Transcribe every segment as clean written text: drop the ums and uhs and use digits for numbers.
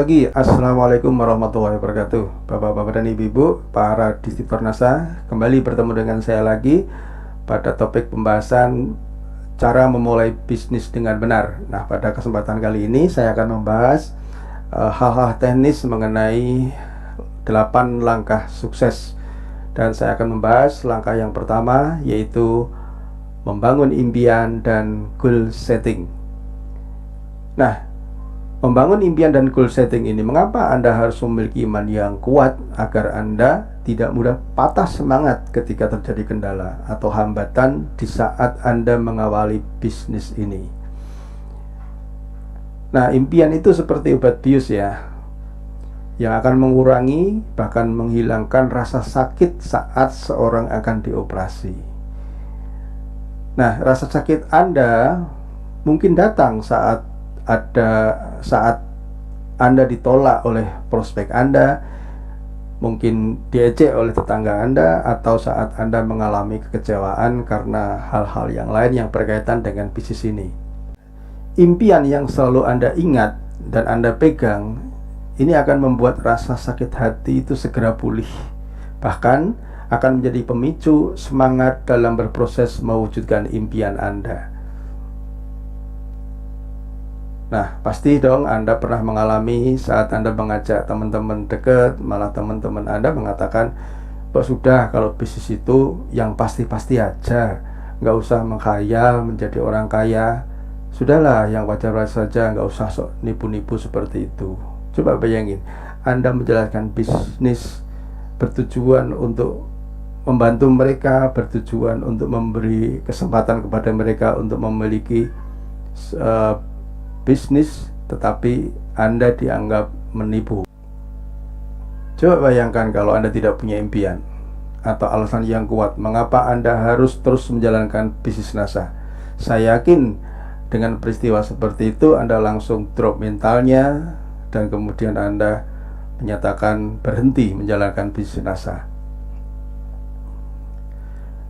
pagi, Assalamualaikum warahmatullahi wabarakatuh. Bapak-bapak dan ibu-ibu, para distributor NASA, kembali bertemu dengan saya lagi pada topik pembahasan cara memulai bisnis dengan benar. Nah, pada kesempatan kali ini saya akan membahas hal-hal teknis mengenai 8 langkah sukses. Dan saya akan membahas langkah yang pertama, yaitu membangun impian dan goal setting. Nah, membangun impian dan goal setting ini, mengapa Anda harus memiliki iman yang kuat agar Anda tidak mudah patah semangat ketika terjadi kendala atau hambatan di saat Anda mengawali bisnis ini. Nah, impian itu seperti obat bius ya, yang akan mengurangi bahkan menghilangkan rasa sakit saat seorang akan dioperasi. Nah, rasa sakit Anda mungkin datang saat Anda ditolak oleh prospek Anda, mungkin diejek oleh tetangga Anda, atau saat Anda mengalami kekecewaan karena hal-hal yang lain yang berkaitan dengan bisnis ini. Impian yang selalu Anda ingat dan Anda pegang, ini akan membuat rasa sakit hati itu segera pulih, bahkan akan menjadi pemicu semangat dalam berproses mewujudkan impian Anda. Nah, pasti dong Anda pernah mengalami saat Anda mengajak teman-teman dekat, malah teman-teman Anda mengatakan, sudah, kalau bisnis itu yang pasti-pasti aja, nggak usah menghayal menjadi orang kaya, sudahlah yang wajar-wajar saja, nggak usah sok nipu-nipu seperti itu. Coba bayangin, Anda menjalankan bisnis bertujuan untuk membantu mereka, bertujuan untuk memberi kesempatan kepada mereka untuk memiliki bisnis, tetapi Anda dianggap menipu. Coba bayangkan kalau Anda tidak punya impian atau alasan yang kuat mengapa Anda harus terus menjalankan bisnis NASA. Saya yakin dengan peristiwa seperti itu Anda langsung drop mentalnya dan kemudian Anda menyatakan berhenti menjalankan bisnis NASA.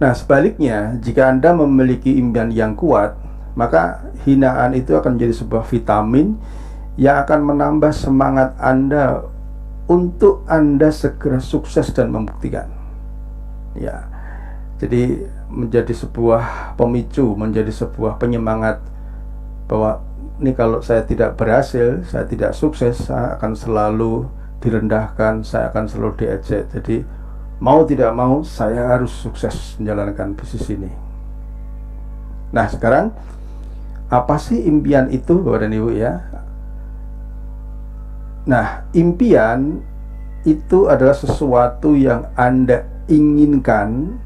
Nah, sebaliknya, jika Anda memiliki impian yang kuat, maka hinaan itu akan menjadi sebuah vitamin yang akan menambah semangat Anda untuk Anda segera sukses dan membuktikan. Ya, jadi menjadi sebuah pemicu, menjadi sebuah penyemangat bahwa ini kalau saya tidak berhasil, saya tidak sukses, saya akan selalu direndahkan, saya akan selalu diejek. Jadi mau tidak mau saya harus sukses menjalankan bisnis ini. Nah, sekarang apa sih impian itu, Bapak dan Ibu ya? Nah, impian itu adalah sesuatu yang Anda inginkan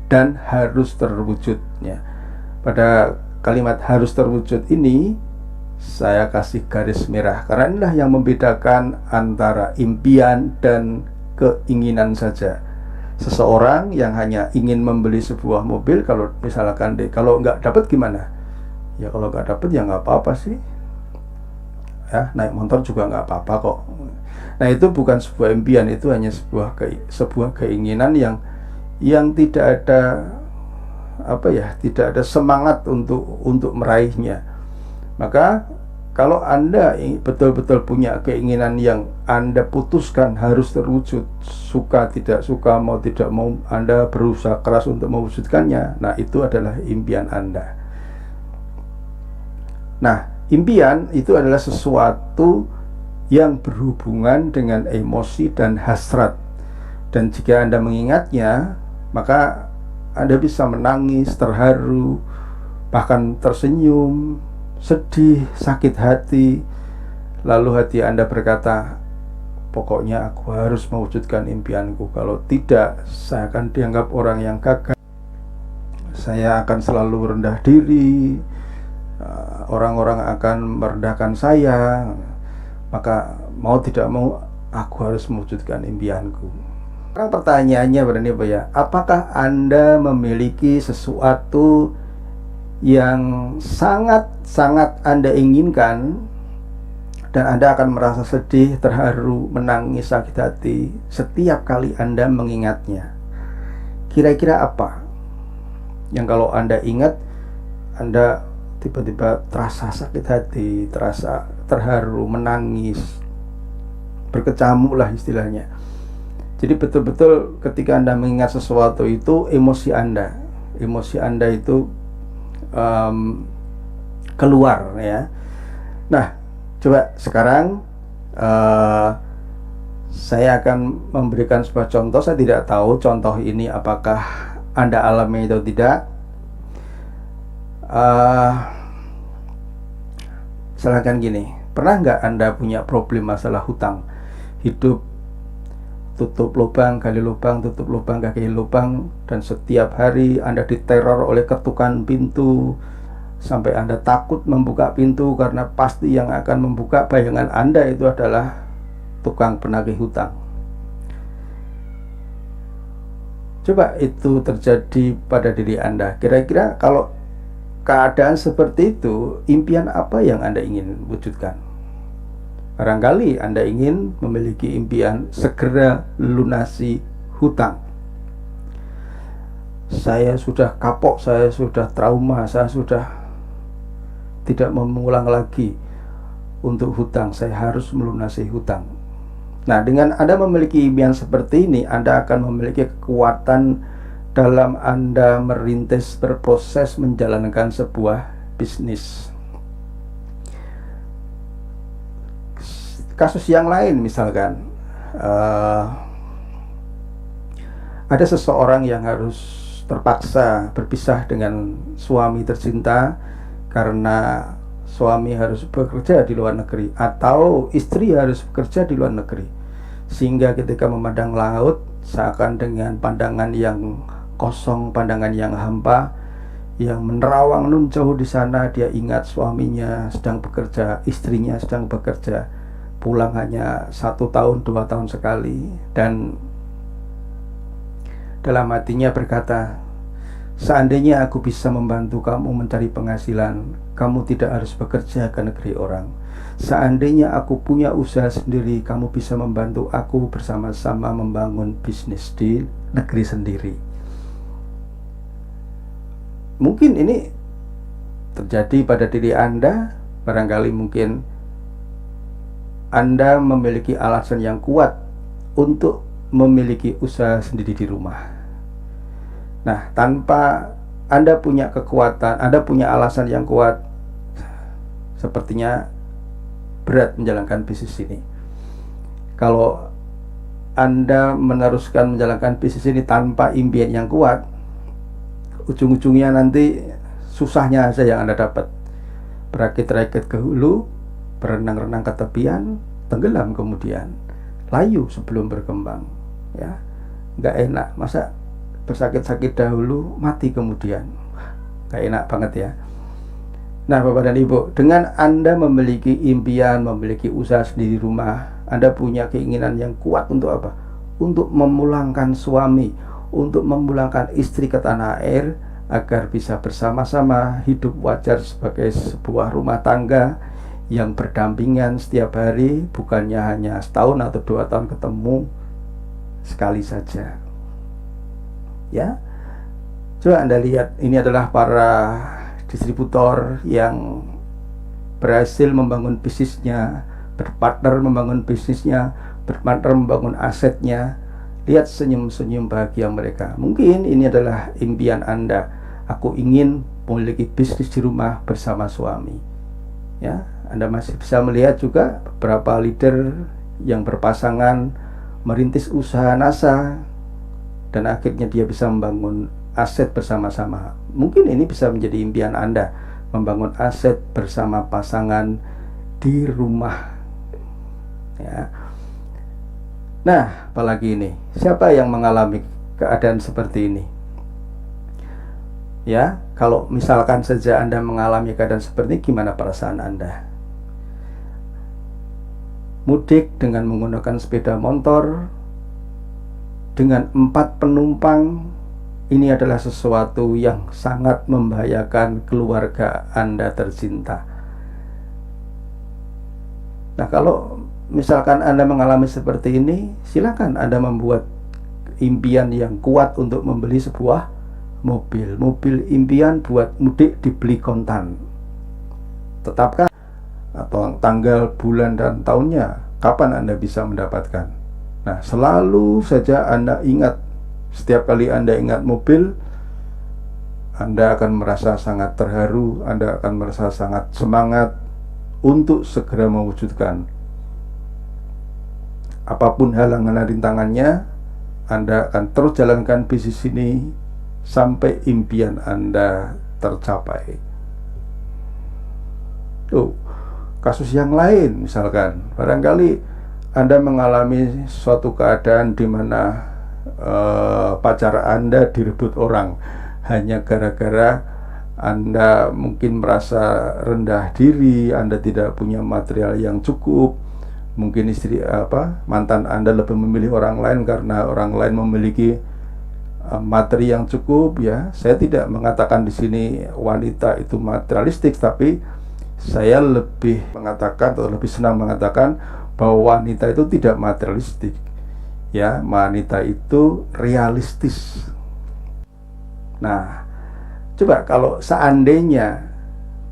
dan harus terwujud ya. Pada kalimat harus terwujud ini saya kasih garis merah karena inilah yang membedakan antara impian dan keinginan saja. Seseorang yang hanya ingin membeli sebuah mobil, kalau misalkan kalau nggak dapat gimana? Ya kalau nggak dapet ya nggak apa-apa sih ya, naik motor juga nggak apa-apa kok. Nah, itu bukan sebuah impian, itu hanya sebuah keinginan yang tidak ada tidak ada semangat untuk meraihnya. Maka kalau Anda betul-betul punya keinginan yang Anda putuskan harus terwujud, suka tidak suka, mau tidak mau, Anda berusaha keras untuk mewujudkannya. Nah, itu adalah impian Anda. Nah, impian itu adalah sesuatu yang berhubungan dengan emosi dan hasrat. Dan jika Anda mengingatnya, maka Anda bisa menangis, terharu, bahkan tersenyum, sedih, sakit hati. Lalu hati Anda berkata, pokoknya aku harus mewujudkan impianku. Kalau tidak, saya akan dianggap orang yang gagal. Saya akan selalu rendah diri. Orang-orang akan merendahkan saya. Maka mau tidak mau aku harus mewujudkan impianku. Sekarang pertanyaannya berarti apa ya? Apakah Anda memiliki sesuatu yang sangat-sangat Anda inginkan dan Anda akan merasa sedih, terharu, menangis, sakit hati setiap kali Anda mengingatnya? Kira-kira apa yang kalau Anda ingat, Anda tiba-tiba terasa sakit hati, terasa terharu, menangis, berkecamuk lah istilahnya. Jadi betul-betul ketika Anda mengingat sesuatu itu emosi Anda itu keluar ya. Nah, coba sekarang saya akan memberikan sebuah contoh. Saya tidak tahu contoh ini apakah Anda alami atau tidak. Misalkan gini, pernah nggak Anda punya problem masalah hutang? Hidup tutup lubang, gali lubang, tutup lubang, gali lubang, dan setiap hari Anda diteror oleh ketukan pintu sampai Anda takut membuka pintu karena pasti yang akan membuka bayangan Anda itu adalah tukang penagih hutang. Coba itu terjadi pada diri Anda. Kira-kira kalau keadaan seperti itu, impian apa yang Anda ingin wujudkan? Barangkali Anda ingin memiliki impian segera lunasi hutang. Saya sudah kapok, saya sudah trauma, saya sudah tidak mengulang lagi untuk hutang, saya harus melunasi hutang. Nah, dengan Anda memiliki impian seperti ini, Anda akan memiliki kekuatan dalam Anda merintis, berproses menjalankan sebuah bisnis. Kasus yang lain misalkan, ada seseorang yang harus terpaksa berpisah dengan suami tercinta karena suami harus bekerja di luar negeri atau istri harus bekerja di luar negeri, sehingga ketika memandang laut seakan dengan pandangan yang kosong, pandangan yang hampa, yang menerawang nun jauh di sana. Dia ingat suaminya sedang bekerja, istrinya sedang bekerja, pulang hanya 1 tahun 2 tahun sekali, dan dalam hatinya berkata, seandainya aku bisa membantu kamu mencari penghasilan, kamu tidak harus bekerja ke negeri orang. Seandainya aku punya usaha sendiri, kamu bisa membantu aku bersama-sama membangun bisnis di negeri sendiri. Mungkin ini terjadi pada diri Anda. Barangkali mungkin Anda memiliki alasan yang kuat untuk memiliki usaha sendiri di rumah. Nah, tanpa Anda punya kekuatan, Anda punya alasan yang kuat, sepertinya berat menjalankan bisnis ini. Kalau Anda meneruskan menjalankan bisnis ini tanpa impian yang kuat, ujung-ujungnya nanti susahnya saja yang Anda dapat. Berakit-rakit ke hulu, berenang-renang ke tepian, tenggelam kemudian, layu sebelum berkembang. Ya, nggak enak. Masa bersakit-sakit dahulu, mati kemudian? Nggak enak banget ya. Nah, Bapak dan Ibu, dengan Anda memiliki impian, memiliki usaha sendiri rumah, Anda punya keinginan yang kuat untuk apa? Untuk memulangkan suami, untuk memulangkan istri ke tanah air, agar bisa bersama-sama hidup wajar sebagai sebuah rumah tangga yang berdampingan setiap hari, bukannya hanya setahun atau 2 tahun ketemu sekali saja. Ya, coba Anda lihat, ini adalah para distributor yang berhasil membangun bisnisnya, berpartner membangun bisnisnya, berpartner membangun asetnya. Lihat senyum-senyum bahagia mereka. Mungkin ini adalah impian Anda. Aku ingin memiliki bisnis di rumah bersama suami. Ya, Anda masih bisa melihat juga beberapa leader yang berpasangan merintis usaha NASA, dan akhirnya dia bisa membangun aset bersama-sama. Mungkin ini bisa menjadi impian Anda, membangun aset bersama pasangan di rumah. Ya. Nah, apalagi ini, siapa yang mengalami keadaan seperti ini? Ya, kalau misalkan saja Anda mengalami keadaan seperti ini, gimana perasaan Anda? Mudik dengan menggunakan sepeda motor dengan 4 penumpang, ini adalah sesuatu yang sangat membahayakan keluarga Anda tercinta. Nah, kalau misalkan Anda mengalami seperti ini, silakan Anda membuat impian yang kuat untuk membeli sebuah mobil. Mobil impian buat mudik dibeli kontan. Tetapkan atau tanggal, bulan, dan tahunnya. kapan Anda bisa mendapatkan? Nah, selalu saja Anda ingat, setiap kali Anda ingat mobil, Anda akan merasa sangat terharu, Anda akan merasa sangat semangat untuk segera mewujudkan. Apapun halangan rintangannya, Anda akan terus jalankan bisnis ini sampai impian Anda tercapai. Kasus yang lain misalkan, barangkali Anda mengalami suatu keadaan di mana pacar Anda direbut orang hanya gara-gara Anda mungkin merasa rendah diri, Anda tidak punya material yang cukup. Mungkin mantan Anda lebih memilih orang lain karena orang lain memiliki materi yang cukup, ya. Saya tidak mengatakan di sini wanita itu materialistik, tapi saya lebih mengatakan atau lebih senang mengatakan bahwa wanita itu tidak materialistik, ya. Wanita itu realistis. Nah, coba kalau seandainya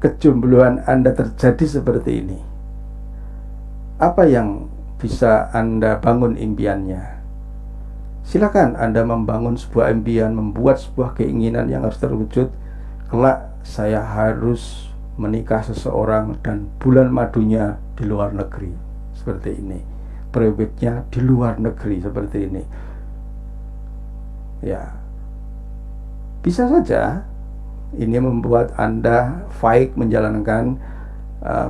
kejombloan Anda terjadi seperti ini, apa yang bisa Anda bangun impiannya? Silakan Anda membangun sebuah impian, membuat sebuah keinginan yang harus terwujud. Kelak saya harus menikah seseorang dan bulan madunya di luar negeri, seperti ini. Prewednya di luar negeri, seperti ini. Ya, bisa saja ini membuat Anda baik menjalankan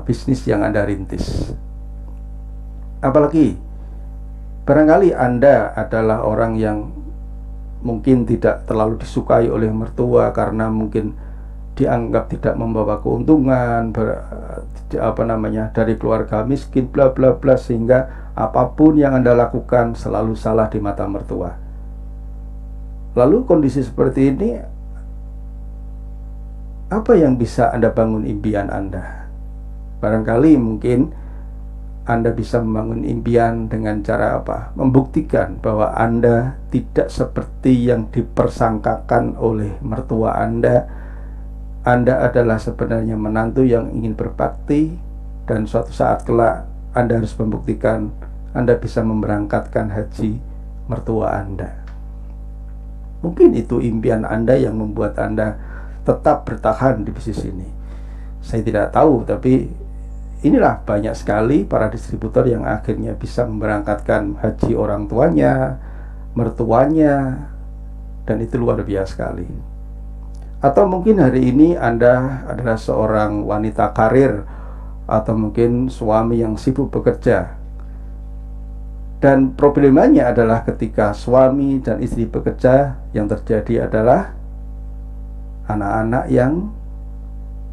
bisnis yang Anda rintis. Apalagi barangkali Anda adalah orang yang mungkin tidak terlalu disukai oleh mertua karena mungkin dianggap tidak membawa keuntungan, dari keluarga miskin, bla bla bla, sehingga apapun yang Anda lakukan selalu salah di mata mertua. Lalu kondisi seperti ini, apa yang bisa Anda bangun impian Anda? Barangkali mungkin Anda bisa membangun impian dengan cara apa? Membuktikan bahwa Anda tidak seperti yang dipersangkakan oleh mertua Anda. Anda adalah sebenarnya menantu yang ingin berbakti, dan suatu saat kelak Anda harus membuktikan Anda bisa memberangkatkan haji mertua Anda. Mungkin itu impian Anda yang membuat Anda tetap bertahan di bisnis ini. Saya tidak tahu, tapi inilah banyak sekali para distributor yang akhirnya bisa memberangkatkan haji orang tuanya, mertuanya, dan itu luar biasa sekali. Atau mungkin hari ini Anda adalah seorang wanita karir, atau mungkin suami yang sibuk bekerja. Dan problemanya adalah ketika suami dan istri bekerja, yang terjadi adalah anak-anak yang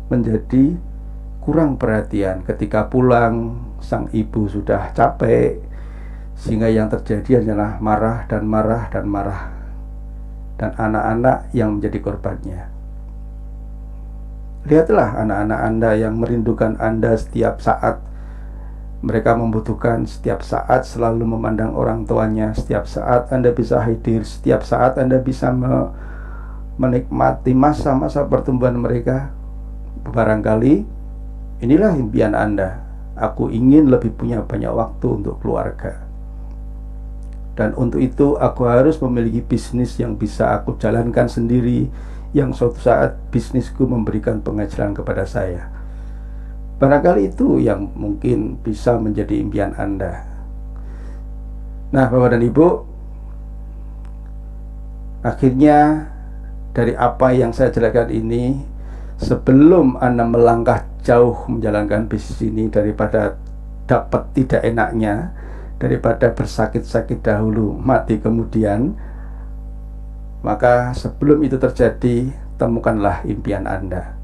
menjadi kurang perhatian. Ketika pulang, sang ibu sudah capek, sehingga yang terjadi hanyalah marah dan marah dan marah, dan anak-anak yang menjadi korbannya. Lihatlah anak-anak Anda yang merindukan Anda setiap saat. Mereka membutuhkan setiap saat, selalu memandang orang tuanya. Setiap saat Anda bisa hadir, setiap saat Anda bisa menikmati masa-masa pertumbuhan mereka. Barangkali inilah impian Anda. Aku ingin lebih punya banyak waktu untuk keluarga, dan untuk itu aku harus memiliki bisnis yang bisa aku jalankan sendiri, yang suatu saat bisnisku memberikan penghasilan kepada saya. Barangkali itu yang mungkin bisa menjadi impian Anda. Nah, Bapak dan Ibu, akhirnya dari apa yang saya jelaskan ini, sebelum Anda melangkah jauh menjalankan bisnis ini, daripada dapat tidak enaknya, daripada bersakit-sakit dahulu mati kemudian, maka sebelum itu terjadi, temukanlah impian Anda.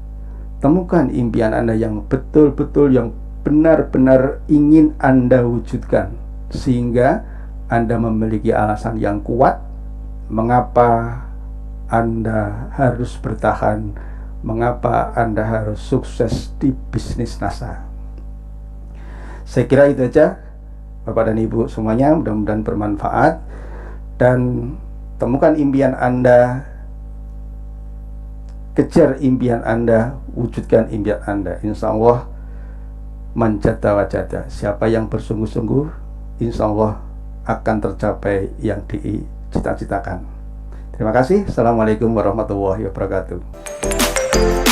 Temukan impian Anda yang betul-betul, yang benar-benar ingin Anda wujudkan, sehingga Anda memiliki alasan yang kuat mengapa Anda harus bertahan, mengapa Anda harus sukses di bisnis NASA. Saya kira itu aja, Bapak dan Ibu semuanya, mudah-mudahan bermanfaat. Dan temukan impian Anda, kejar impian Anda, wujudkan impian Anda. Insya Allah man jadda wajada. Siapa yang bersungguh-sungguh, insya Allah akan tercapai yang dicita-citakan. Terima kasih. Assalamualaikum warahmatullahi wabarakatuh.